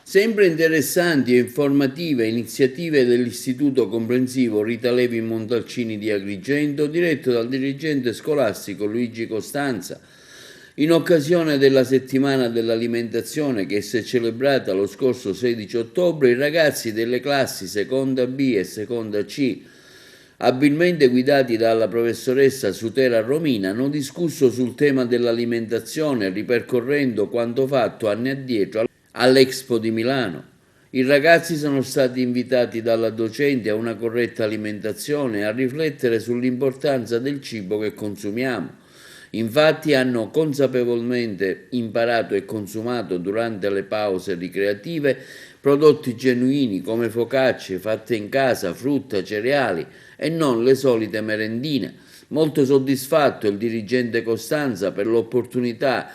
Sempre interessanti e informative iniziative dell'Istituto Comprensivo Rita Levi Montalcini di Agrigento, diretto dal dirigente scolastico Luigi Costanza, in occasione della settimana dell'alimentazione che si è celebrata lo scorso 16 ottobre. I ragazzi delle classi seconda B e seconda C, abilmente guidati dalla professoressa Sutera Romina, hanno discusso sul tema dell'alimentazione, ripercorrendo quanto fatto anni addietro all'Expo di Milano. I ragazzi sono stati invitati dalla docente a una corretta alimentazione e a riflettere sull'importanza del cibo che consumiamo. Infatti hanno consapevolmente imparato e consumato durante le pause ricreative prodotti genuini come focacce fatte in casa, frutta, cereali e non le solite merendine. Molto soddisfatto il dirigente Costanza per l'opportunità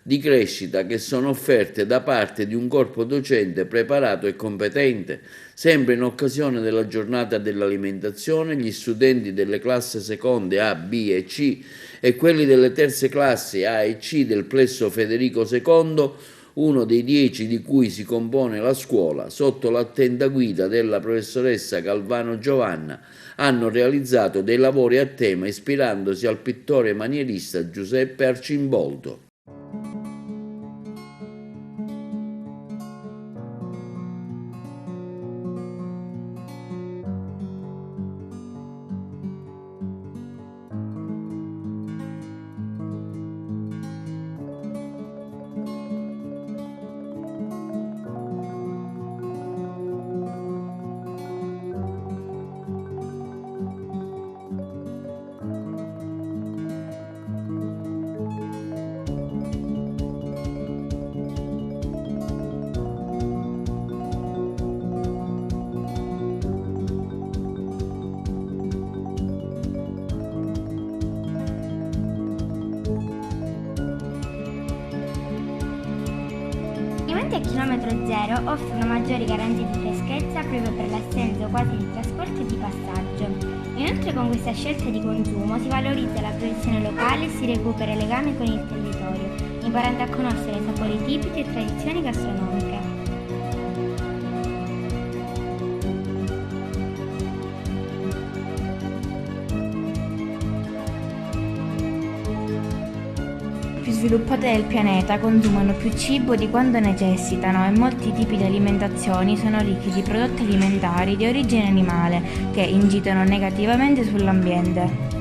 di crescita che sono offerte da parte di un corpo docente preparato e competente. Sempre in occasione della giornata dell'alimentazione, gli studenti delle classi seconde A, B e C e quelli delle terze classi A e C del plesso Federico II, uno dei 10 di cui si compone la scuola, sotto l'attenta guida della professoressa Galvano Giovanna, hanno realizzato dei lavori a tema ispirandosi al pittore manierista Giuseppe Arcimboldo. Il chilometro zero offre una maggiore garanzia di freschezza proprio per l'assenza quasi di trasporto e di passaggio. Inoltre con questa scelta di consumo si valorizza la produzione locale e si recupera il legame con il territorio, imparando a conoscere sapori tipici e tradizioni gastronomiche. Più sviluppate del pianeta consumano più cibo di quanto necessitano e molti tipi di alimentazioni sono ricchi di prodotti alimentari di origine animale che incidono negativamente sull'ambiente.